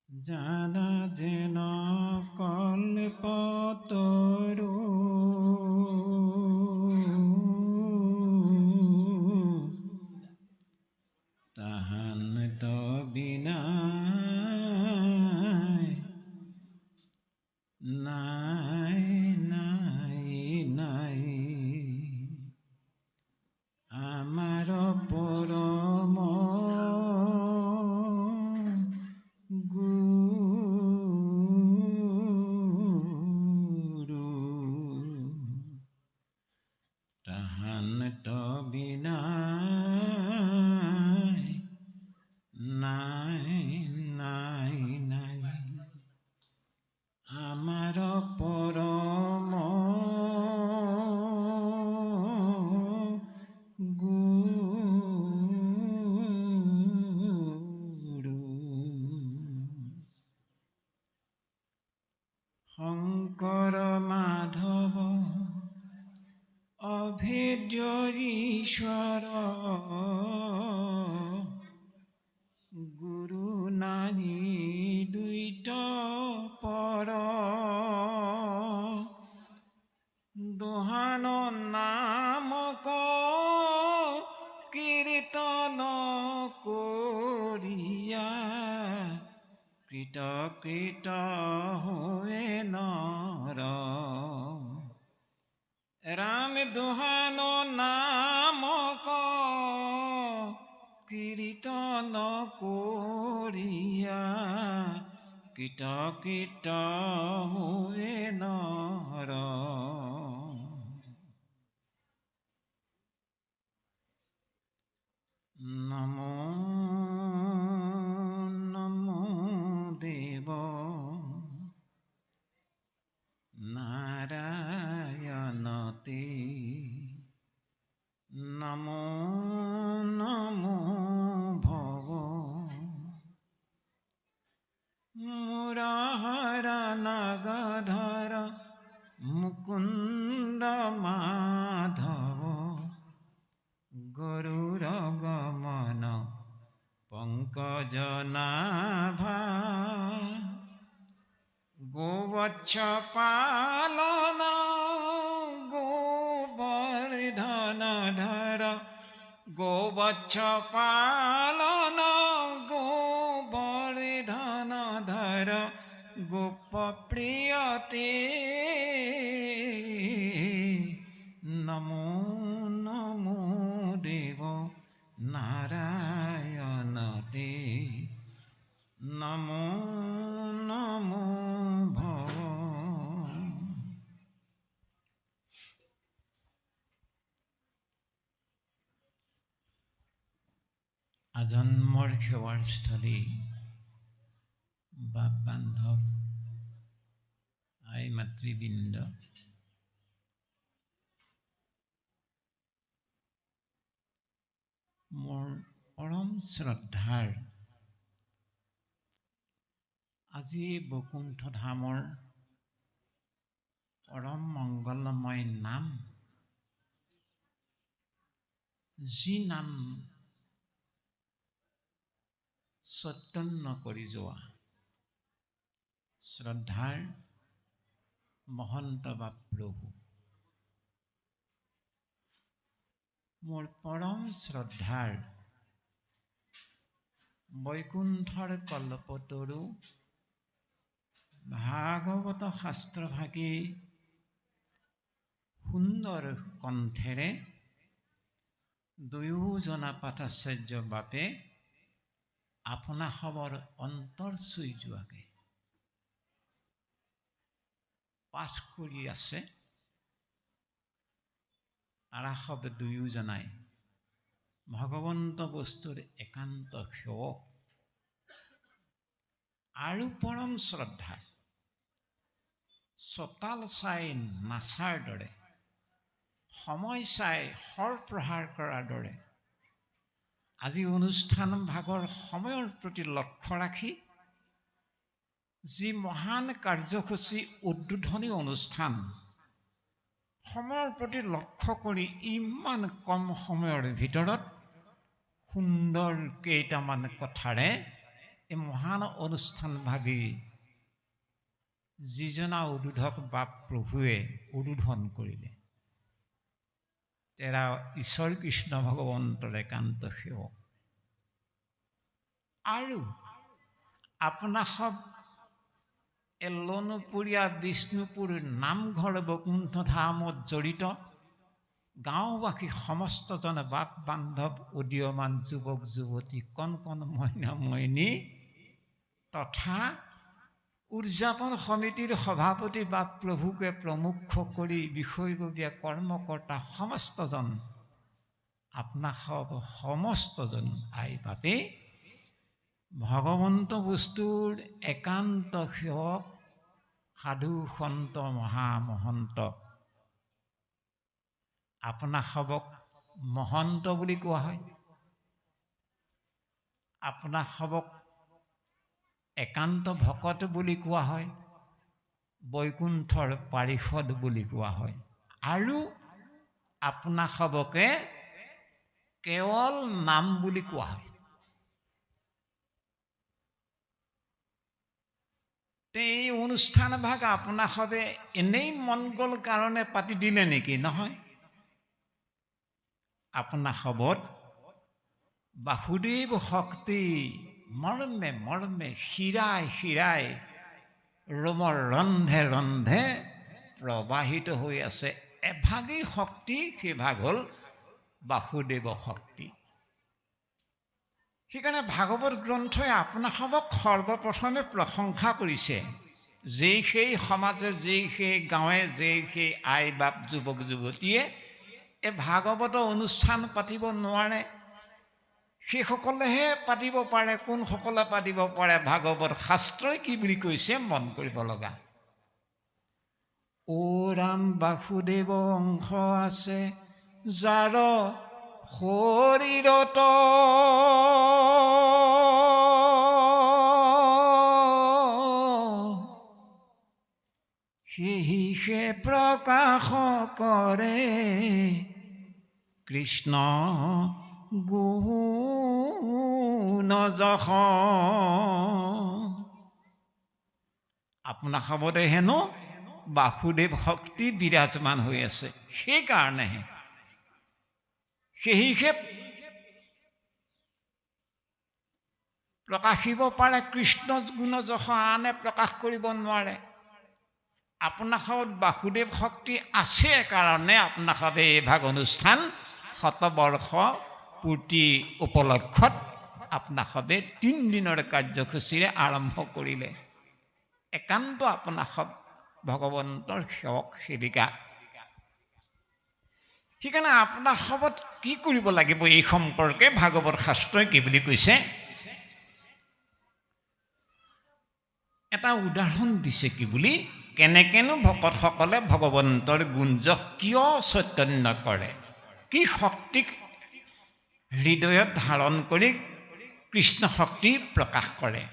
জানা যেন কল্পতরু তাহান তো বিনা নাই নাই নাই আমার পরম গুরু তাহান তো বিনা নাই নাই নাই আমার পরম গুরু শংকৰ মাধৱ অভেদ্য ঈশ্বৰ গুৰু নাহি দ্বৈত পৰ দোহান নামক কীৰ্তন কৰিয়া কৃত কৃত হয়ে নৰ রাম দোহান নামক কীর্তন করিয়া কীট কীট হয়ে নর নমো নমো দেব নারায়ণতে নমো নমো ভব মুরাহর নাগধর মুকুন্দ মাধব গরুর গমন পঙ্কজ নাভা গোবৎস পালন গোবর্ধন ধর গোবৎস পালন গোবর্ধন ধর গোপ প্রিয়তে নমো নমো দেব নারায়ণতে নমো নমো ভব আজন্মৰ সেৱাৰ স্থলী বাপ বান্ধৱ আই মাতৃবৃন্দ মোৰ পৰম শ্ৰদ্ধাৰ আজি বৈকুণ্ঠ ধামৰ পৰম মংগলময় নাম যি নাম চৈতন্য কৰি যোৱা শ্ৰদ্ধাৰ মহন্ত বা প্ৰভু মোৰ পৰম শ্ৰদ্ধাৰ বৈকুণ্ঠৰ কল্পতৰু ভাগৱত শাস্ত্ৰভাগী সুন্দৰ কণ্ঠেৰে দুয়োজনা পাঠাচাৰ্য বাপে আপোনা খবৰ অন্তৰ চুই যোৱাকে পাঠ কৰি আছে তাৰা শব্দ দুয়োজনাই ভগৱন্ত বস্তুৰ একান্ত সেৱক আৰু পৰম শ্ৰদ্ধা চতাল চাই নাচাৰ দৰে সময় চাই সৰপ্ৰহাৰ কৰাৰ দৰে আজি অনুষ্ঠান ভাগৰ সময়ৰ প্ৰতি লক্ষ্য ৰাখি যি মহান কাৰ্যসূচী উদ্বোধনী অনুষ্ঠান সময়ৰ প্ৰতি লক্ষ্য কৰি ইমান কম সময়ৰ ভিতৰত সুন্দৰ কেইটামান কথাৰে এই মহান অনুষ্ঠান ভাগী যিজনা উদ্বোধক বাপ প্ৰভুৱে উদ্বোধন কৰিলে তেৰা ঈশ্বৰ কৃষ্ণ ভগৱন্তৰ একান্ত সেৱক আৰু আপোনাক এলনুপুৰীয়া বিষ্ণুপুৰ নামঘৰ বৈকুণ্ঠ ধামত জড়িত গাঁওবাসী সমস্তজন বাপ বান্ধৱ উদীয়মান যুৱক যুৱতী কণ কণ মইনা মইনী তথা উদযাপন সমিতিৰ সভাপতি বাপ প্ৰভুকে প্ৰমুখ কৰি বিষয়ববীয়া কৰ্মকৰ্তা সমস্তজন আপোনাক সমস্তজন আই বাপে ভগৱন্ত বস্তুৰ একান্ত সেৱক সাধু সন্ত মহামহন্ত আপোনাক সবক মহন্ত বুলি কোৱা হয় আপোনাক সবক একান্ত ভকত বুলি কোৱা হয় বৈকুণ্ঠৰ পাৰিষদ বুলি কোৱা হয় আৰু আপোনাক সবকে কেৱল নাম বুলি কোৱা হয় এই অনুষ্ঠান ভাগ আপোনাক সবে এনেই মংগল কাৰণে পাতি দিলে নেকি নহয় আপোনাক সবত বাসুদেৱ শক্তি মৰ্মে মৰ্মে শিৰাই শিৰাই ৰোমৰ ৰন্ধে ৰন্ধে প্ৰবাহিত হৈ আছে এভাগেই শক্তি সেইভাগ হ'ল বাসুদেৱ শক্তি সেইকাৰণে ভাগৱত গ্ৰন্থই আপোনাক সবক সৰ্বপ্ৰথমে প্ৰশংসা কৰিছে যেই সেই সমাজে যেই সেই গাঁৱে যেই সেই আই বাপ যুৱক যুৱতীয়ে এই ভাগৱত অনুষ্ঠান পাতিব নোৱাৰে সেইসকলেহে পাতিব পাৰে কোনসকলে পাতিব পাৰে ভাগৱত শাস্ত্ৰই কি বুলি কৈছে মন কৰিব লগা ও ৰাম বাসুদেৱ অংশ আছে যাৰ শৰীৰত সেহিহে প্ৰকাশ কৰে কৃষ্ণ গুণ যশ আপোনাৰ সবতে হেনো বাসুদেৱ শক্তি বিৰাজমান হৈ আছে সেইকাৰণেহে সেহিহে প্ৰকাশিব পাৰে কৃষ্ণ গুণ যশ আনে প্ৰকাশ কৰিব নোৱাৰে আপোনাৰ সবত বাসুদেৱ শক্তি আছে কাৰণে আপোনাৰ সবে এই ভাগ অনুষ্ঠান শতবৰ্ষ পূৰ্তি উপলক্ষত আপোনাৰ সবে 3 দিনৰ কাৰ্যসূচীৰে আৰম্ভ কৰিলে একান্ত আপোনাৰ সব ভগৱন্তৰ সেৱক সেৱিকা সেইকাৰণে আপোনাৰ সবত কি কৰিব লাগিব এই সম্পৰ্কে ভাগৱত শাস্ত্ৰই কি বুলি কৈছে এটা উদাহৰণ দিছে কি বুলি কেনেকেনো ভকতসকলে ভগৱন্তৰ গুঞ্জ কিয় চৈতন্য কৰে কি শক্তিক হৃদয়ত ধাৰণ কৰি কৃষ্ণ শক্তি প্ৰকাশ কৰে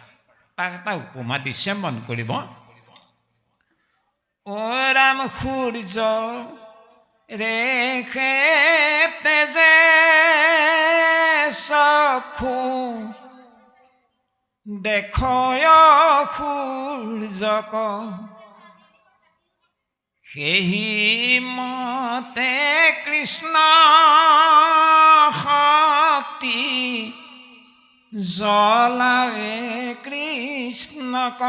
তাৰ এটা উপমা দিছে মন কৰিব ও ৰাম সূৰ্য ৰেখে তেজে চক্ষু দেখয় সূৰ্যক সেহি মতে কৃষ্ণ শক্তি জ্বলাৱে কৃষ্ণক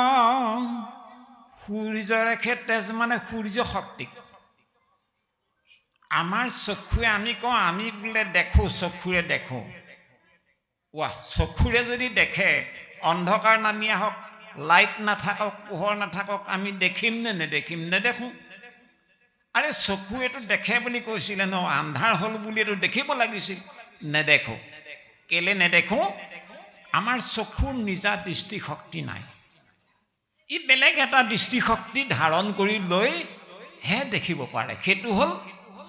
সূৰ্যৰে তেজ মানে সূৰ্য শক্তি আমাৰ চক্ষুৱে আমি কওঁ আমি বোলে দেখো চক্ষুৰে দেখো চক্ষুৰে যদি দেখে অন্ধকাৰ নামি আহক লাইট নাথাকক পোহৰ নাথাকক আমি দেখিম নে নেদেখিম নেদেখোঁ আৰে চকুৱেতো দেখে বুলি কৈছিলে ন আন্ধাৰ হ'ল বুলি এইটো দেখিব লাগিছিল নেদেখোঁ কেলে নেদেখোঁ আমাৰ চকুৰ নিজা দৃষ্টিশক্তি নাই ই বেলেগ এটা দৃষ্টিশক্তি ধাৰণ কৰি লৈ হে দেখিব পাৰে সেইটো হ'ল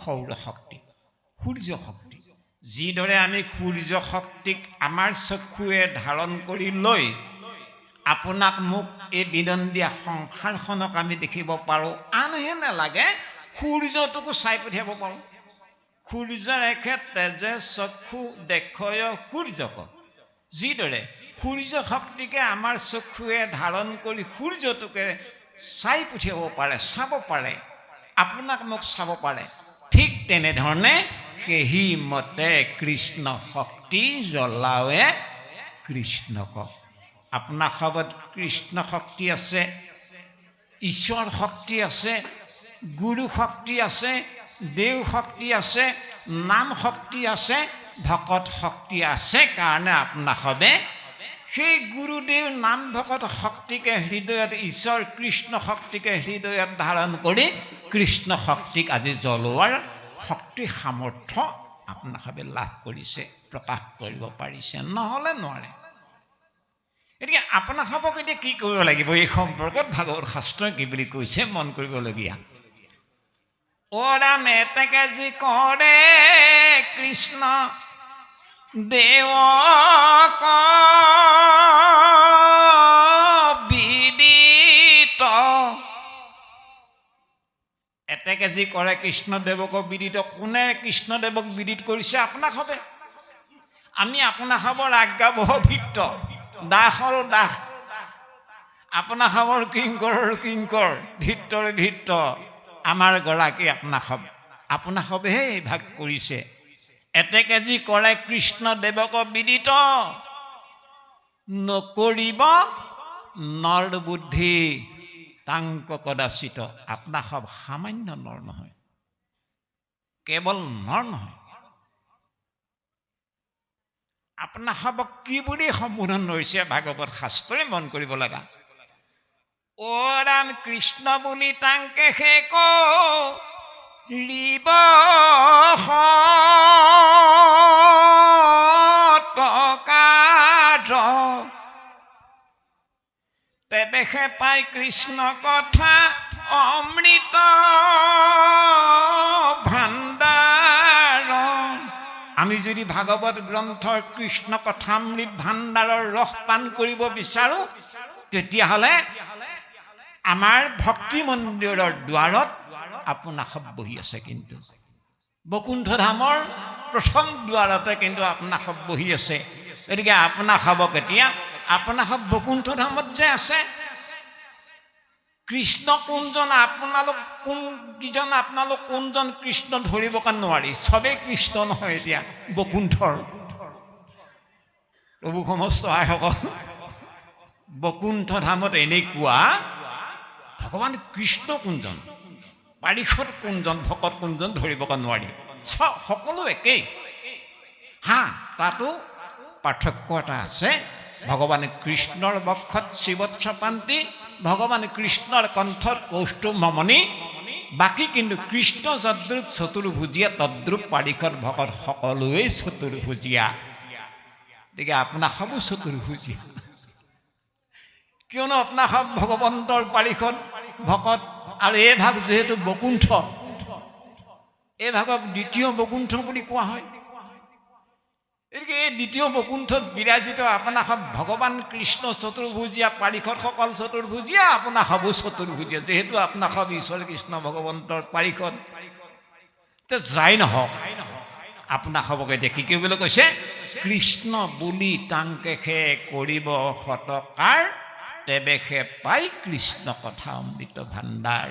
সৌৰ শক্তি সূৰ্য শক্তি যিদৰে আমি সূৰ্য শক্তিক আমাৰ চকুৱে ধাৰণ কৰি লৈ আপোনাক মোক এই বিনন্দীয়া সংসাৰখনক আমি দেখিব পাৰোঁ আনহে নালাগে সূৰ্যটোকো চাই পঠিয়াব পাৰোঁ সূৰ্যৰ একে তেজে চক্ষু দেখয় সূৰ্যক যিদৰে সূৰ্য শক্তিকে আমাৰ চক্ষুৱে ধাৰণ কৰি সূৰ্যটোকে চাই পঠিয়াব পাৰে, চাব পাৰে, আপোনাক মোক চাব পাৰে, ঠিক তেনেধৰণে সেই মতে কৃষ্ণ শক্তি জ্বলাৱে কৃষ্ণক। আপোনাৰ সবত কৃষ্ণ শক্তি আছে, ঈশ্বৰ শক্তি আছে, গুৰু শক্তি আছে, দেও শক্তি আছে, নাম শক্তি আছে, ভকত শক্তি আছে কাৰণে আপোনাৰ সবে সেই গুৰুদেৱ নাম ভকত শক্তিকে হৃদয়ত, ঈশ্বৰ কৃষ্ণ শক্তিকে হৃদয়ত ধাৰণ কৰি কৃষ্ণ শক্তিক আজি জ্বলোৱাৰ শক্তি সামৰ্থ্য আপোনাৰ সবে লাভ কৰিছে, প্ৰকাশ কৰিব পাৰিছে, নহ'লে নোৱাৰে। গতিকে আপোনাক সবক এতিয়া কি কৰিব লাগিব এই সম্পৰ্কত ভাগৱত শাস্ত্ৰই কি বুলি কৈছে মন কৰিবলগীয়া। ওৰাম এতেকে যি কৰে কৃষ্ণ দেৱক বিদিত, এতেকে যি কৰে কৃষ্ণদেৱক বিদিত। কোনে কৃষ্ণদেৱক বিদিত কৰিছে? আপোনাক হবে। আমি আপোনাক হবৰ আজ্ঞাবহ ভিত্ত, দাসৰো দাস, আপোনাক হবৰ কিংকৰৰ কিংকৰ, ভিত্তৰ ভিত্ত, আমাৰ গৰাকী আপোনাক হব। আপোনাক হবেহে এই ভাগ কৰিছে। এতেকে যি কৰে কৃষ্ণদেৱক বিদিত, নকৰিব নৰ বুদ্ধি তাংক কদাচিত। আপোনাক সব সামান্য নৰ নহয়, কেৱল নৰ নহয়। আপোনাক সবক কি বুলি সম্বোধন কৰিছে ভাগৱত শাস্ত্ৰই মন কৰিব লগা। অ ৰাম কৃষ্ণ বুলি তাংকে সে ৰিব টকাৰ, তেবেহে পাই কৃষ্ণ কথা অমৃত ভাণ্ডাৰ। আমি যদি ভাগৱত গ্ৰন্থৰ কৃষ্ণ কথামৃত ভাণ্ডাৰৰ ৰস পান কৰিব বিচাৰো, তেতিয়াহ'লে আমাৰ ভক্তি মন্দিৰৰ দ্বাৰত আপোনাক সব বহি আছে। কিন্তু বৈকুণ্ঠ ধামৰ প্ৰথম দ্বাৰতে কিন্তু আপোনাক সব বহি আছে। গতিকে আপোনাক সবক এতিয়া আপোনাক সব বৈকুণ্ঠ ধামত যে আছে, কৃষ্ণ কোনজন, আপোনালোক কোনকেইজন, আপোনালোক কোনজন কৃষ্ণ ধৰিব কাৰণে নোৱাৰি। চবেই কৃষ্ণ নহয়। এতিয়া বৈকুণ্ঠৰ প্ৰভু সমস্ত আইসকল, বৈকুণ্ঠ ধামত এনেকুৱা ভগৱান কৃষ্ণ কোনজন, পাৰিষদ কোনজন, ভকত কোনজন ধৰিব কাৰণে নোৱাৰি। সকলো একেই। হা, তাতো পাৰ্থক্য এটা আছে। ভগৱান কৃষ্ণৰ বক্ষত শিৱৎস পান্তি, ভগৱান কৃষ্ণৰ কণ্ঠত কৌষ্ঠুভ মমনি, বাকী কিন্তু কৃষ্ণ যদ্ৰূপ চতুৰ্ভুজীয়া তদ্ৰূপ পাৰিষদ ভকত সকলোৱেই চতুৰ্ভুজীয়া। গতিকে আপোনাক সব চতুৰ্ভুজীয়া, কিয়নো আপোনাক সব ভগৱন্তৰ পাৰিষদ ভকত। আৰু এই ভাগ যিহেতু বৈকুণ্ঠ, এই ভাগক দ্বিতীয় বৈকুণ্ঠ বুলি কোৱা হয়। গতিকে এই দ্বিতীয় বৈকুণ্ঠত বিৰাজিত আপোনাক সব ভগৱান কৃষ্ণ চতুৰ্ভুজীয়া, পাৰিষদসকল চতুৰ্ভুজীয়া, আপোনাক সবো চতুৰ্ভুজীয়া। যিহেতু আপোনাক সব ঈশ্বৰ কৃষ্ণ ভগৱন্তৰ পাৰিষদ। যাই নহওক, আপোনাক সবক এতিয়া কি কৰিবলৈ কৈছে? কৃষ্ণ বুলি তাংকেহে কৰিব সৎকাৰ, তেবেহে পাই কৃষ্ণ কথা অমৃত ভাণ্ডাৰ।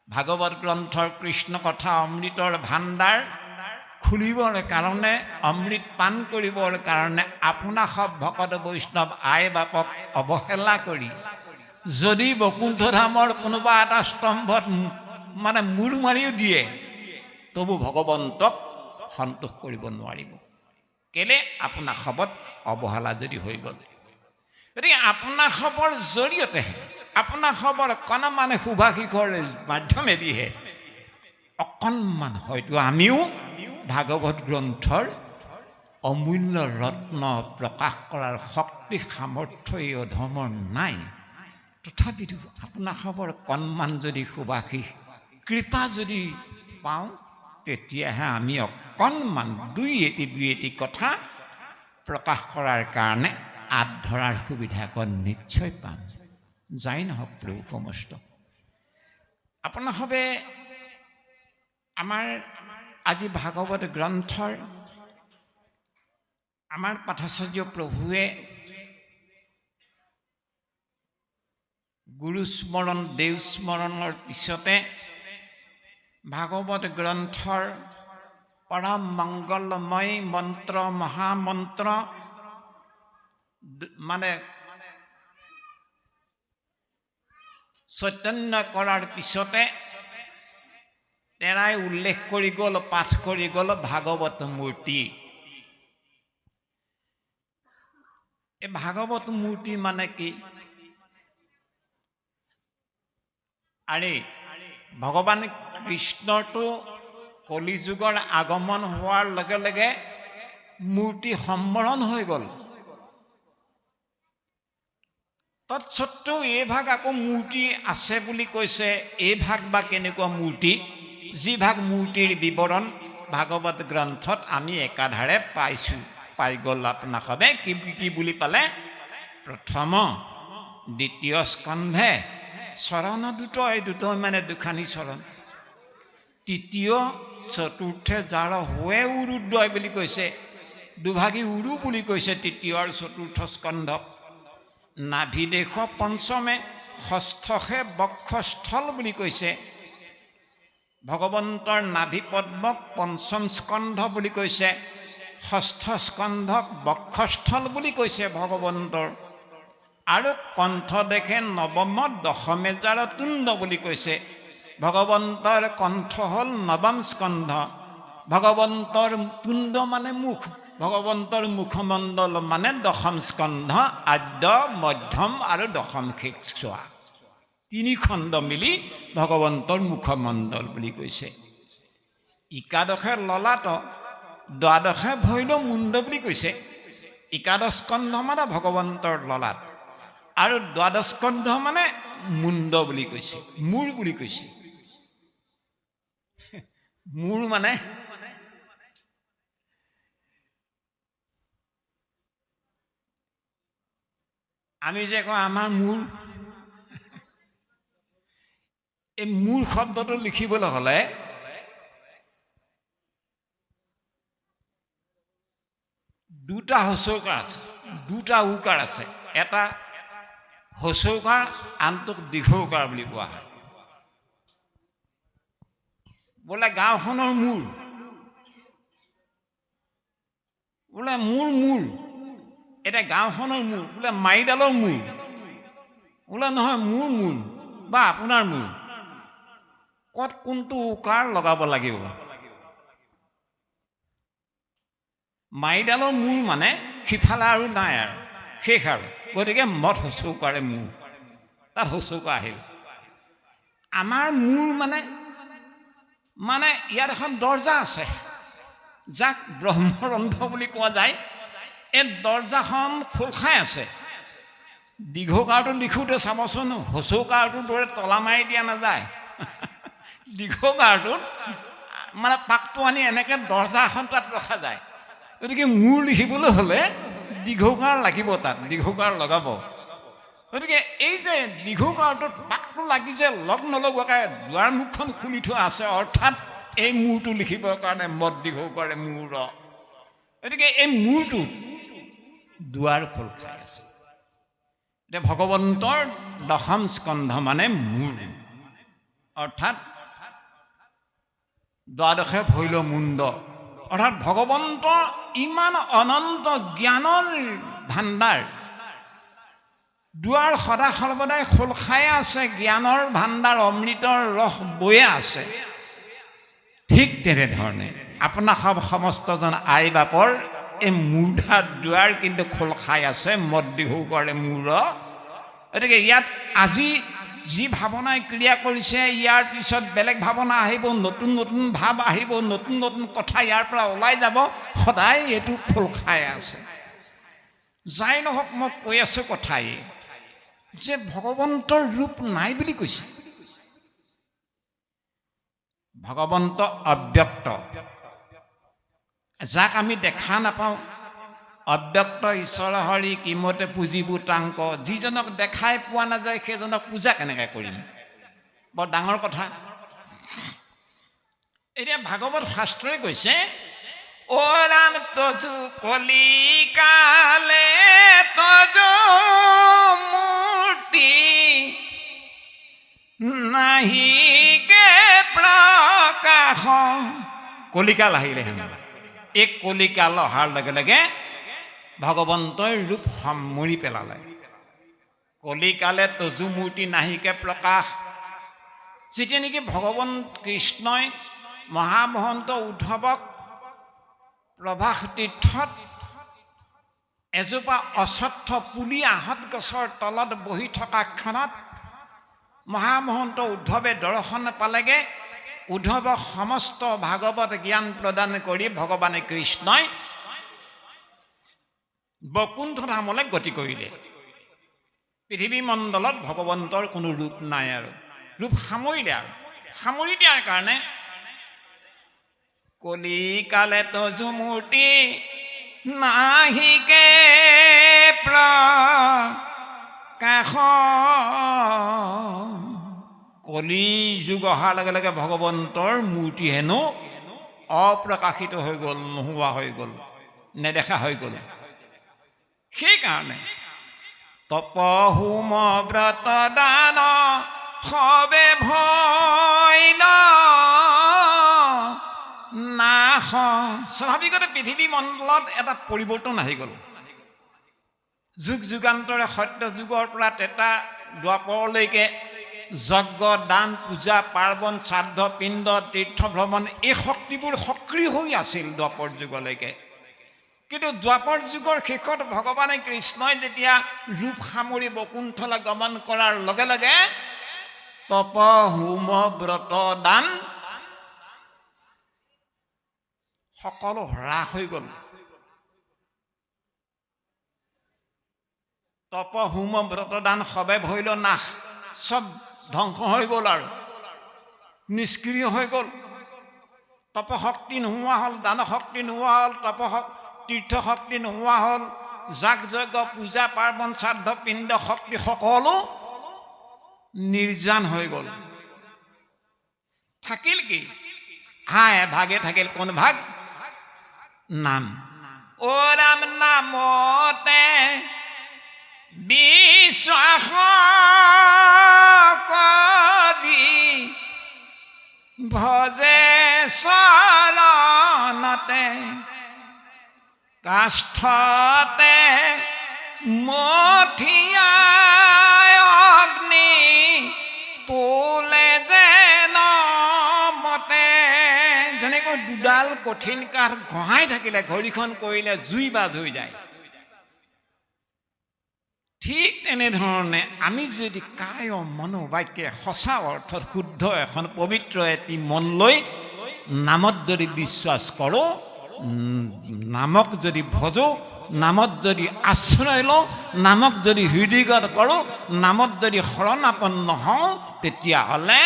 ভাগৱত গ্ৰন্থৰ কৃষ্ণ কথা অমৃতৰ ভাণ্ডাৰ খুলিবৰ কাৰণে, অমৃত পান কৰিবৰ কাৰণে আপোনাক সব ভকত বৈষ্ণৱ আই বাপক অৱহেলা কৰি যদি বৈকুণ্ঠ ধামৰ কোনোবা এটা স্তম্ভত মানে মূৰ মাৰিও দিয়ে, তবু ভগৱন্তক সন্তোষ কৰিব নোৱাৰিব। কেলে? আপোনাৰ সবত অৱহেলা যদি হৈ গ'ল। গতিকে আপোনাৰ খবৰ জৰিয়তে, আপোনাৰ খবৰ অকণমান সুভাষিকৰ মাধ্যমেদিহে অকণমান হয়তো আমিও ভাগৱত গ্ৰন্থৰ অমূল্য ৰত্ন প্ৰকাশ কৰাৰ শক্তি সামৰ্থ্য এই অধমৰ নাই। তথাপিতো আপোনাৰ খবৰ অকণমান যদি সুভাষিক কৃপা যদি পাওঁ, তেতিয়াহে আমি অকণমান দুই এটি কথা প্ৰকাশ কৰাৰ কাৰণে আঁত ধৰাৰ সুবিধা অকণ নিশ্চয় পাম। যাই নহওক প্ৰভু সমস্ত, আপোনাৰ সবে আমাৰ আজি ভাগৱত গ্ৰন্থৰ আমাৰ পাঠাচাৰ্য প্ৰভুৱে গুৰু স্মৰণ দেৱ স্মৰণৰ পিছতে ভাগৱত গ্ৰন্থৰ পৰম মংগলময় মন্ত্ৰ মহামন্ত্ৰ মানে চৈতন্য কৰাৰ পিছতে তেৰাই উল্লেখ কৰি গ'ল পাঠ কৰি গ'ল ভাগৱত মূৰ্তি। এই ভাগৱত মূৰ্তি মানে কি? আৰে ভগৱান কৃষ্ণৰটো কলিযুগৰ আগমন হোৱাৰ লগে লগে মূৰ্তি সম্বৰণ হৈ গ'ল। তৎসত্ত্বেও এই ভাগ আকৌ মূৰ্তি আছে বুলি কৈছে। এই ভাগ বা কেনেকুৱা মূৰ্তি? যি ভাগ মূৰ্তিৰ বিৱৰণ ভাগৱত গ্ৰন্থত আমি একাধাৰে পাইছোঁ। পাই গ'ল আপোনাসবে কি কি বুলি পালে? প্ৰথম দ্বিতীয় স্কন্ধে চৰণ দুট, এই দুট মানে দুখানি চৰণ। তৃতীয় চতুৰ্থে যাৰ হোৱে উৰুদ্বয় বুলি কৈছে, দুভাগী উৰু বুলি কৈছে তৃতীয় আৰু চতুৰ্থ স্কন্ধক। নাভিদেশ পঞ্চমে ষষ্ঠহে বক্ষস্থল বুলি কৈছে। ভগৱন্তৰ নাভি পদ্মক পঞ্চম স্কন্ধ বুলি কৈছে, ষষ্ঠ স্কন্ধক বক্ষস্থল বুলি কৈছে ভগৱন্তৰ। আৰু কণ্ঠদেশে নৱম দশমে যাৰ তুণ্ড বুলি কৈছে। ভগৱন্তৰ কণ্ঠ হ'ল নৱম স্কন্ধ, ভগৱন্তৰ তুণ্ড মানে মুখ, ভগৱন্তৰ মুখমণ্ডল মানে দশম স্কন্ধ, আদ্য মধ্যম আৰু দশম শেষোৱা তিনি খণ্ড মিলি ভগৱন্তৰ মুখমণ্ডল বুলি কৈছে। একাদশে ললাট, দ্বাদশে ভৈল মুণ্ড বুলি কৈছে। একাদশ স্কন্ধ মানে ভগৱন্তৰ ললাট আৰু দ্বাদশ স্কন্ধ মানে মুণ্ড বুলি কৈছে, মূৰ বুলি কৈছে। মূৰ মানে আমি যে কওঁ আমাৰ মূৰ, এই মূৰ শব্দটো লিখিবলৈ হ'লে দুটা হচৌকাৰ আছে, দুটা উকাৰ আছে। এটা হচৌকাৰ, আনটোক দীঘৌকাৰ বুলি কোৱা হয়। বোলে গাঁওখনৰ মূৰ, বোলে মোৰ মূৰ, এতিয়া গাঁওখনৰ মূৰ, বোলে মাৰিডালৰ মূৰ, বোলে নহয় মোৰ মূৰ বা আপোনাৰ মূৰ, ক'ত কোনটো উকাৰ লগাব লাগিব? মাৰিডালৰ মূৰ মানে সিফালে আৰু নাই আৰু শেষ আৰু, গতিকে মদ হচৌকাৰে মূৰ, তাত হচৌকা আহিল। আমাৰ মূৰ মানে মানে ইয়াত এখন দৰ্জা আছে, যাক ব্ৰহ্মৰন্ধ্ৰ বুলি কোৱা যায়। এই দৰ্জাখন খোল খাই আছে। দীঘৌকাৰটো লিখোঁতে চাবচোন হচৌকাৰটোৰ দৰে তলা মাৰি দিয়া নাযায়। দীঘৌকাৰটোত মানে পাকটো আনি এনেকৈ দৰ্জা এখন তাত ৰখা যায়। গতিকে মূৰ লিখিবলৈ হ'লে দীঘৌকাৰ লাগিব, তাত দীঘৌকাৰ লগাব। গতিকে এই যে দীঘৌকাৰটোত পাকটো লাগি যে লগ নলগোৱাকৈ দুৱাৰ মুখখন খুলি থোৱা আছে, অৰ্থাৎ এই মূৰটো লিখিবৰ কাৰণে মদ দীঘৌকাৰে মূৰ। গতিকে এই মূৰটোত দুৱাৰ খোল খাই আছে। এতিয়া ভগৱন্তৰ দশম স্কন্ধ মানে মূৰ, অৰ্থাৎ দ্বাদশে ভৈল মুণ্ড, অৰ্থাৎ ভগৱন্তৰ ইমান অনন্ত জ্ঞানৰ ভাণ্ডাৰ, দুৱাৰ সদা সৰ্বদাই খোল খাই আছে, জ্ঞানৰ ভাণ্ডাৰ অমৃতৰ ৰস বৈয়ে আছে। ঠিক তেনেধৰণে আপোনাৰ সমস্তজন আই বাপৰ এই মূৰ্ধা দুৱাৰ কিন্তু খোল খাই আছে মদ দীঘৌকাৰে মূৰ। গতিকে ইয়াত আজি যি ভাৱনাই ক্ৰিয়া কৰিছে, ইয়াৰ পিছত বেলেগ ভাৱনা আহিব, নতুন নতুন ভাৱ আহিব, নতুন নতুন কথা ইয়াৰ পৰা ওলাই যাব, সদায় এইটো খোল খাই আছে। যাই নহওক, মই কৈ আছোঁ কথাই যে ভগৱন্তৰ ৰূপ নাই বুলি কৈছে। ভগৱন্ত অব্যক্ত, যাক আমি দেখা নাপাওঁ। অব্যক্ত ঈশ্বৰ হৰি কিমতে পুজিবো তাংক, যিজনক দেখাই পোৱা নাযায় সেইজনক পূজা কেনেকৈ কৰিম? বৰ ডাঙৰ কথা। এতিয়া ভাগৱত শাস্ত্ৰই কৈছে, ও ৰাম তজু কলিকালে তজ মূৰ্তি নাহিকে প্ৰকাশ। কলিকাল আহিলে হেনো। এই কলিকাল অহাৰ লগে লগে ভগৱন্তই ৰূপ সামৰি পেলালে। কলিকালে তজু মূৰ্তি নাহিকে প্ৰকাশ। যেতিয়া নেকি ভগৱান কৃষ্ণই মহামহন্ত উদ্ধৱক প্ৰভাস তীৰ্থত এজোপা অশ্বত্থ পুলি আহঁত গছৰ তলত বহি থকা ক্ষণত মহামহন্ত উদ্ধৱে দৰ্শন পালেগে। উদ্ধৱক সমস্ত ভাগৱত জ্ঞান প্ৰদান কৰি ভগৱানে কৃষ্ণই বৈকুণ্ঠ ধামলৈ গতি কৰিলে। পৃথিৱী মণ্ডলত ভগৱন্তৰ কোনো ৰূপ নাই আৰু, ৰূপ সামৰিলে। আৰু সামৰি দিয়াৰ কাৰণে কলিকালে তজু মূৰ্তি নাহিকে প্ৰকাশ। কলি যুগ অহাৰ লগে লগে ভগৱন্তৰ মূৰ্তি হেনো অপ্ৰকাশিত হৈ গ'ল, নোহোৱা হৈ গ'ল, নেদেখা হৈ গ'ল। সেইকাৰণে তপ হোম ব্ৰত দান সবে ভৈল নাশ। স্বাভাৱিকতে পৃথিৱী মণ্ডলত এটা পৰিৱৰ্তন আহি গ'ল। যুগ যুগান্তৰে সত্য যুগৰ পৰা ত্ৰেতা দ্বাপৰলৈকে যজ্ঞ দান পূজা পাৰ্বণ শ্ৰাদ্ধ পিণ্ড তীৰ্থ ভ্ৰমণ এই শক্তিবোৰ সক্ৰিয় হৈ আছিল দ্বাপৰ যুগলৈকে। কিন্তু দ্বাপৰ যুগৰ শেষত ভগৱানে কৃষ্ণই যেতিয়া ৰূপ সামৰি বৈকুণ্ঠলৈ গমন কৰাৰ লগে লগে তপ হোম ব্ৰত দান সকলো হ্ৰাস হৈ গ'ল। তপ হোম ব্ৰত দান সবে ভৈল নাশ। চব ধ্বংস হৈ গ'ল আৰু নিষ্ক্ৰিয় হৈ গ'ল। তপশক্তি নোহোৱা হ'ল, দান শক্তি নোহোৱা হ'ল, তীৰ্থ শক্তি নোহোৱা হ'ল, যাগ যজ্ঞ পূজা পাৰ্বণ শ্ৰাদ্ধ পিণ্ড শক্তি সকলো নিৰ্জান হৈ গ'ল। থাকিল কি? ভাগে থাকিল কোন ভাগ? নাম। অ ৰাম নামতে বিশ্বাস কৰি ভজে চৰণতে কাষ্ঠতে মথিয়াই অগ্নি তোলে যেন মতে। যেনেকৈ দুডাল কঠিন কাঠ ঘঁহাই থাকিলে ঘড়ীখন কৰিলে জুই বাজ হৈ যায়, ঠিক তেনেধৰণে আমি যদি কায় মনোবাক্যে সঁচা অৰ্থত শুদ্ধ এখন পবিত্ৰ এটি মন লৈ নামত যদি বিশ্বাস কৰোঁ, নামক যদি ভজো, নামত যদি আশ্ৰয় লওঁ, নামক যদি হৃদয়গত কৰোঁ, নামত যদি শৰণাপন্ন হওঁ, তেতিয়াহ'লে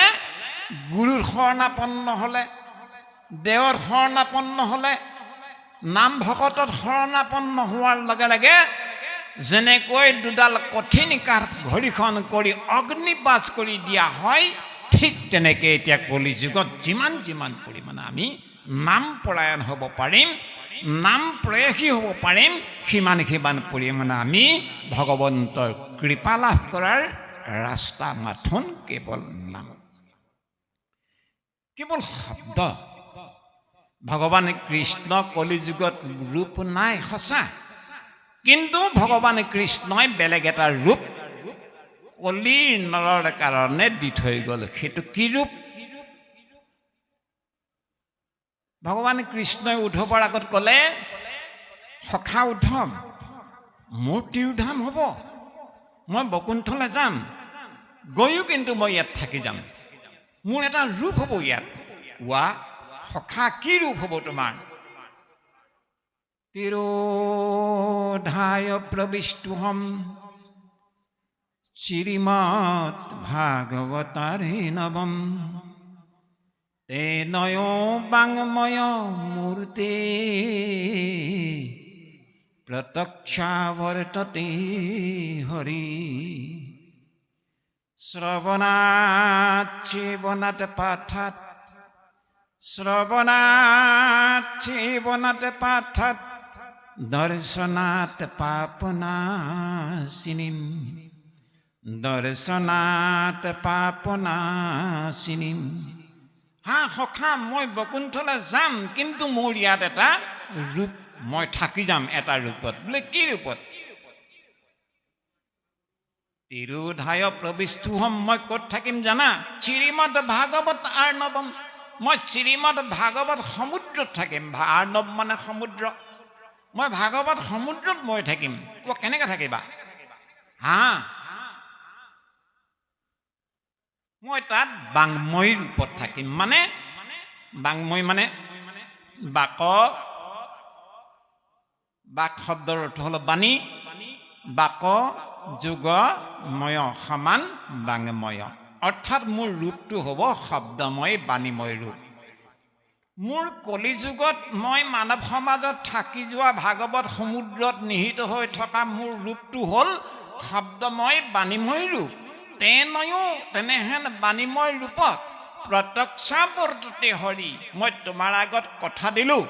গুৰুৰ শৰণাপন্ন হ'লে, দেৱৰ শৰণাপন্ন হ'লে, নাম ভকতত শৰণাপন্ন হোৱাৰ লগে লগে যেনেকৈ দুডাল কঠিন কাঠ ঘড়ীখন কৰি অগ্নিপাত কৰি দিয়া হয়, ঠিক তেনেকৈ এতিয়া কলি যুগত যিমান যিমান পৰিমাণে আমি নাম পৰায়ণ হ'ব পাৰিম, নাম প্ৰয়াসী হ'ব পাৰিম, সিমান পৰিমাণে আমি ভগৱন্তৰ কৃপা লাভ কৰাৰ ৰাস্তা মাথোন কেৱল নাম, কেৱল শব্দ। ভগৱান কৃষ্ণ কলি যুগত ৰূপ নাই সঁচা, কিন্তু ভগৱান কৃষ্ণই বেলেগ এটা ৰূপ কলিৰ নৰৰ কাৰণে দি থৈ গ'ল। সেইটো কি ৰূপ? ভগৱান কৃষ্ণই উদ্ধৱৰ আগত ক'লে, সখা উদ্ধৱ, মোৰ তিৰোধাম হ'ব, মই বৈকুণ্ঠলৈ যাম, গৈও কিন্তু মই ইয়াত থাকি যাম, মোৰ এটা ৰূপ হ'ব ইয়াত। ৱা সখা, কি ৰূপ হ'ব তোমাৰ? তিৰোধায় প্ৰবিষ্টুহম শ্ৰীমৎ ভাগৱতাৰে নৱম তেনয় বাংময় মূৰ্তে প্ৰত্যক্ষাৱৰ্ততে হৰি শ্ৰৱণাৎ সেৱনাৎ পাঠাৎ শ্ৰৱণাত জীৱনাত পাঠাত দৰ্শনাত পাপনাশিনীম দৰ্শনাত পাপনাশিনীম। হা সখা, মই বকুণ্ঠলৈ যাম, কিন্তু মোৰ ইয়াত এটা ৰূপ, মই থাকি যাম এটা ৰূপত। বোলে কি ৰূপত? তিৰোধায় প্ৰবিষ্টোহম, মই ক'ত থাকিম জানা? শ্ৰীমদ ভাগৱত আৰ্ণৱম, মই শ্ৰীমদ ভাগৱত সমুদ্ৰত থাকিম। আৰ্ণৱ মানে সমুদ্ৰ, মই ভাগৱত সমুদ্ৰত মই থাকিম। কেনেকৈ থাকিবা? হা, মই তাত বাংময় ৰূপত থাকিম। মানে বাংময় মানে বাক শব্দৰ অৰ্থ হ'ল বাণী, বাক যোগময় সমান বাংময়, অৰ্থাৎ মোৰ ৰূপটো হ'ব শব্দময় বাণীময় ৰূপ। মোৰ কলিযুগত মই মানৱ সমাজত থাকি যোৱা ভাগৱত সমুদ্ৰত নিহিত হৈ থকা মোৰ ৰূপটো হ'ল শব্দময় বাণীময় ৰূপ। তেনেহেন বাণীময় ৰূপত প্ৰত্যক্ষাৱৰ্ততে হৰি, মই তোমাৰ আগত কথা দিলোঁ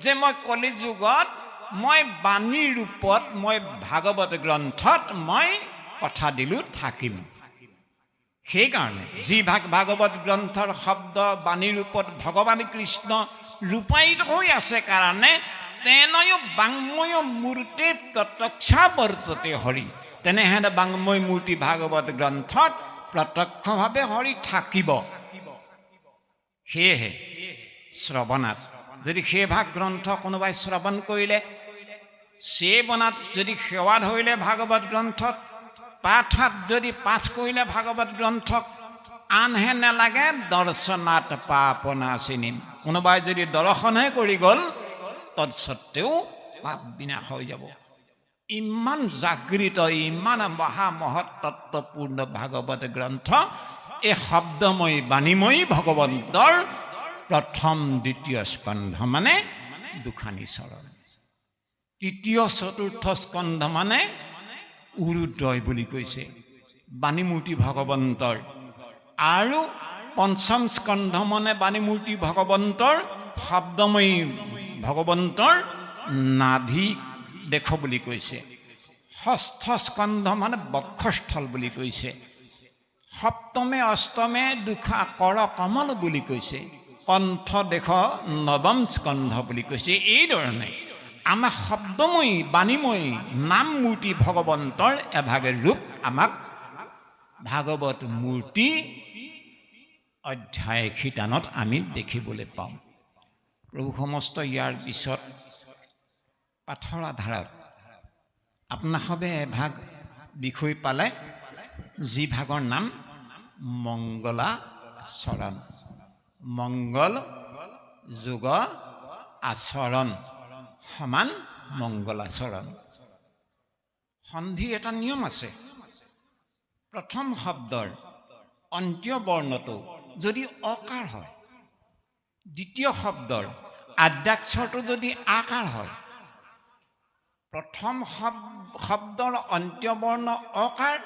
যে মই কলিযুগত মই বাণী ৰূপত মই ভাগৱত গ্ৰন্থত মই কথা দিলোঁ থাকিম। সেইকাৰণে যি ভাগৱত গ্ৰন্থৰ শব্দ বাণী ৰূপত ভগৱান কৃষ্ণ ৰূপায়িত হৈ আছে কাৰণে তেনেয় বাংময় মূৰ্তি প্ৰত্যক্ষাৱৰ্ততে হৰি, তেনেহেন বাংময় মূৰ্তি ভাগৱত গ্ৰন্থত প্ৰত্যক্ষভাৱে হৰি থাকিব। সেয়েহে শ্ৰৱণাত যদি সেই ভাগ গ্ৰন্থ কোনোবাই শ্ৰৱণ কৰিলে, সেৱনাত যদি সেৱা ধৰিলে ভাগৱত গ্ৰন্থত, পাঠাত যদি পাঠ কৰিলে ভাগৱত গ্ৰন্থক, আনহে নালাগে দৰ্শনাত পাপনাশিনীম, কোনোবাই যদি দৰ্শনহে কৰি গ'ল তৎসত্বেও পাপ বিনাশ হৈ যাব। ইমান জাগৃত, ইমান মহামহত্বপূৰ্ণ ভাগৱত গ্ৰন্থ, এই শব্দময়ী বাণীময়ী ভগৱন্তৰ প্ৰথম দ্বিতীয় স্কন্ধ মানে দুখানি চৰণ, তৃতীয় চতুৰ্থ স্কন্ধ মানে উৰুদ্ৰয় বুলি কৈছে বাণীমূৰ্তি ভগৱন্তৰ, আৰু পঞ্চম স্কন্ধ মানে বাণীমূৰ্তি ভগৱন্তৰ শব্দময়ী ভগৱন্তৰ নাভি দেখ বুলি কৈছে। ষষ্ঠ স্কন্ধ মানে বক্ষস্থল বুলি কৈছে। সপ্তমে অষ্টমে দুখা কৰ কমল বুলি কৈছে। কণ্ঠ দেখ নৱম স্কন্ধ বুলি কৈছে। এইধৰণে আমাৰ শব্দময়ী বাণীময়ী নাম মূৰ্তি ভগৱন্তৰ এভাগে ৰূপ আমাক ভাগৱত মূৰ্তি অধ্যায় শিতানত আমি দেখিবলৈ পাওঁ। প্ৰভু সমস্ত ইয়াৰ পিছত পাঠৰ আধাৰত আপোনাসৱে এভাগ বিষয় পালে, যি ভাগৰ নাম মংগলাচৰণ, মংগল যোগ আচৰণ সমান মংগলাচৰণ। সন্ধিৰ এটা নিয়ম আছে। প্ৰথম শব্দৰ অন্ত্য বৰ্ণটো যদি অকাৰ হয়, দ্বিতীয় শব্দৰ আদ্যাক্ষৰটো যদি আকাৰ হয়, প্ৰথম শব্দৰ অন্ত্যবৰ্ণ অকাৰ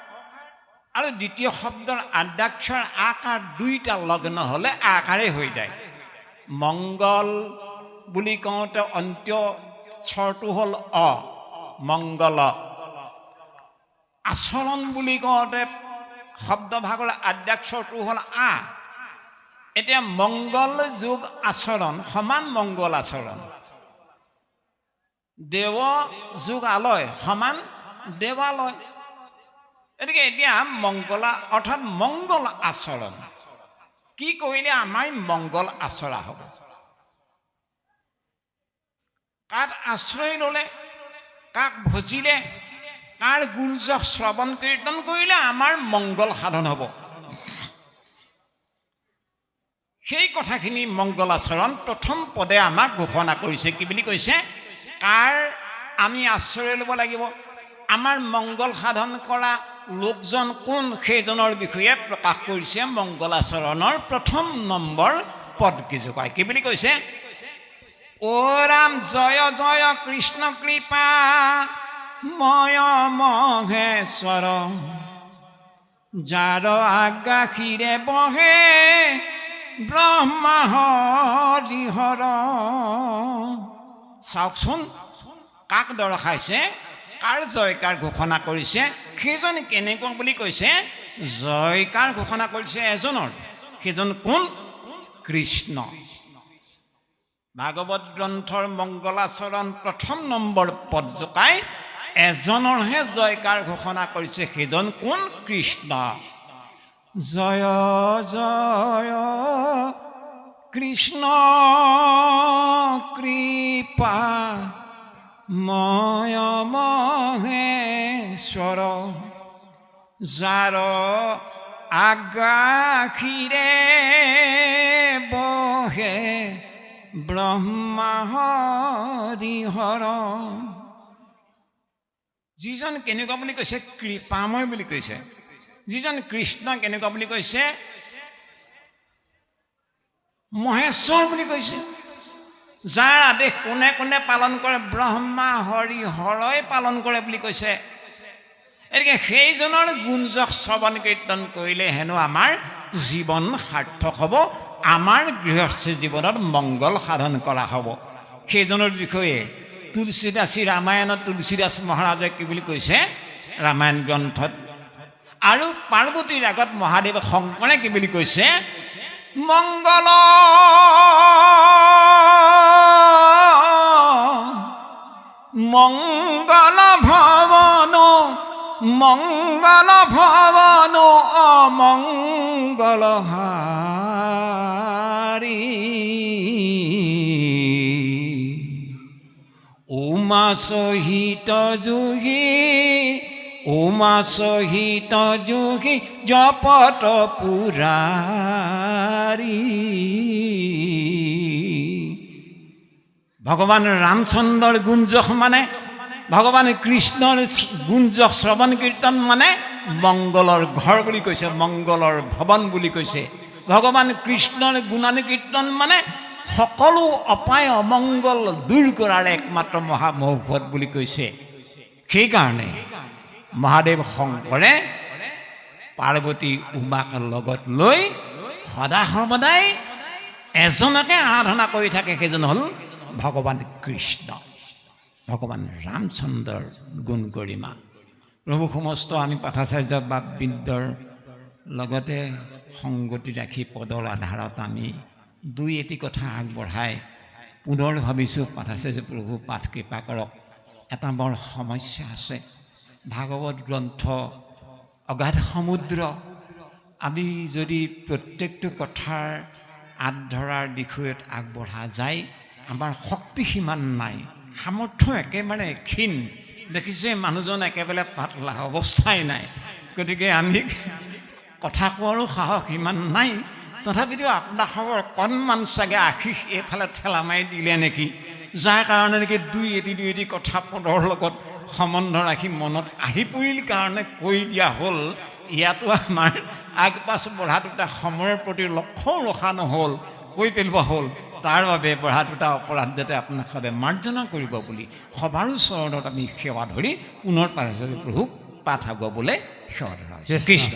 আৰু দ্বিতীয় শব্দৰ আদ্যাক্ষৰ আকাৰ দুইটা লগ্ন হ'লে আকাৰে হৈ যায়। মংগল বুলি কওঁতে অন্ত্য স্বৰটো হ'ল অ, মংগল। আচৰণ বুলি কওঁতে শব্দভাগৰ আদ্যাক্ষৰটো হ'ল আ। এতিয়া মংগল যোগ আচৰণ সমান মংগল আচৰণ, দেৱ যোগ আলয় সমান দেৱালয়। গতিকে এতিয়া মংগলা অৰ্থাৎ মংগল আচৰণ কি কৰিলে আমাৰ মংগল আচৰা হ'ব? কাক আশ্ৰয় ল'লে, কাক ভজিলে, কাৰ গুঞ্জক শ্ৰৱণ কীৰ্তন কৰিলে আমাৰ মংগল সাধন হ'ব? সেই কথাখিনি মংগলাচৰণ প্ৰথম পদে আমাক ঘোষণা কৰিছে। কি বুলি কৈছে? কাৰ আমি আশ্ৰয় ল'ব লাগিব, আমাৰ মংগল সাধন কৰা লোকজন কোন, সেইজনৰ বিষয়ে প্ৰকাশ কৰিছে মংগলাচৰণৰ প্ৰথম নম্বৰ পদকেইজোপাই। কি বুলি কৈছে? অ ৰাম জয় জয় কৃষ্ণ কৃপা ময় মহেশ্বৰ, যাৰ আজ্ঞা ক্ষীৰে বহে ব্ৰহ্মা হৰি হৰ। চাওকচোন কাক দৰ্শাইছে, কাৰ জয়কাৰ ঘোষণা কৰিছে, সেইজন কেনেকুৱা বুলি কৈছে? জয়কাৰ ঘোষণা কৰিছে এজনৰ, সেইজন কোন? কৃষ্ণ। ভাগৱত গ্ৰন্থৰ মংগলাচৰণ প্ৰথম নম্বৰ পদ জোকাই এজনৰহে জয়কাৰ ঘোষণা কৰিছে, সেইজন কোন? কৃষ্ণ। জয় জয় কৃষ্ণ কৃপা ময় মহেশ্বৰ, যাৰ আগাখিৰে বহে ব্ৰহ্মা হৰি হৰ। যিজন কেনেকুৱা বুলি কৈছে? কৃপাময় বুলি কৈছে। যিজন কৃষ্ণ কেনেকুৱা বুলি কৈছে? মহেশ্বৰ বুলি কৈছে। যাৰ আদেশ কোনে কোনে পালন কৰে? ব্ৰহ্মা হৰি হৰই পালন কৰে বুলি কৈছে। গতিকে সেইজনৰ গুঞ্জক শ্ৰৱণ কীৰ্তন কৰিলে হেনো আমাৰ জীৱন সাৰ্থক হ'ব, আমাৰ গৃহস্থী জীৱনত মংগল সাধন কৰা হ'ব। সেইজনৰ বিষয়ে তুলসীদাসী ৰামায়ণত তুলসীদাস মহাৰাজে কি বুলি কৈছে ৰামায়ণ গ্ৰন্থত, আৰু পাৰ্বতীৰ আগত মহাদেৱ শংকৰে কি বুলি কৈছে? মংগল মংগল ভৱন মংগল ভৱন অমংগল হাৰি, উমা সহিত যোগী উমা সহিত যোগী জপত পুৰাৰী। ভগৱান ৰামচন্দ্ৰৰ গুঞ্জক মানে, ভগৱান কৃষ্ণৰ গুঞ্জক শ্ৰৱণ কীৰ্তন মানে মংগলৰ ঘৰ বুলি কৈছে, মংগলৰ ভৱন বুলি কৈছে। ভগৱান কৃষ্ণৰ গুণানুকীৰ্তন মানে সকলো অপায় অমংগল দূৰ কৰাৰ একমাত্ৰ মহামৌষধ বুলি কৈছে। সেইকাৰণে মহাদেৱ শংকৰে পাৰ্বতী উমাক লগত লৈ সদা সৰ্বদাই এজনকে আৰাধনা কৰি থাকে, সেইজন হ'ল ভগৱান কৃষ্ণ, ভগৱান ৰামচন্দ্ৰৰ গুণ গৰিমা। প্ৰভু সমস্ত আমি পাঠাচাৰ্য বাপবিন্দৰ লগতে সংগতি ৰাখি পদৰ আধাৰত আমি দুই এটি কথা আগবঢ়াই পুনৰ ভাবিছোঁ, পাঠাচাৰ্য প্ৰভু পাঠ কৃপা কৰক। এটা বৰ সমস্যা আছে। ভাগৱত গ্ৰন্থ অগাধ সমুদ্ৰ। আমি যদি প্ৰত্যেকটো কথাৰ আঁত ধৰাৰ বিষয়ত আগবঢ়া যায়, আমাৰ শক্তি সিমান নাই, সামৰ্থ্য একেবাৰে ক্ষীণ। দেখিছে মানুহজন একেবাৰে পাতলা, অৱস্থাই নাই। গতিকে আমি কথা কোৱাৰো সাহস ইমান নাই। তথাপিতো আপোনালোকৰ অকণমান চাগে আশীষ এইফালে ঠেলা মাৰি দিলে নেকি, যাৰ কাৰণে নেকি দুই এটি কথা পদৰ লগত সম্বন্ধ ৰাখি মনত আহি পৰিল কাৰণে কৈ দিয়া হ'ল। ইয়াতো আমাৰ আগপাছ বঢ়া দুটা সময়ৰ প্ৰতি লক্ষ্যও ৰখা নহ'ল, কৈ পেলোৱা হ'ল। তাৰ বাবে বঢ়া দুটা অপৰাধ যাতে আপোনাক সবে মাৰ্জনা কৰিব বুলি সবাৰো চৰণত আমি সেৱা ধৰি পুনৰ পাঠাচাৰ্য প্ৰভুক পাঠ আগুৱাবলৈ সেৱা ধৰা হৈছে। কৃষ্ণ।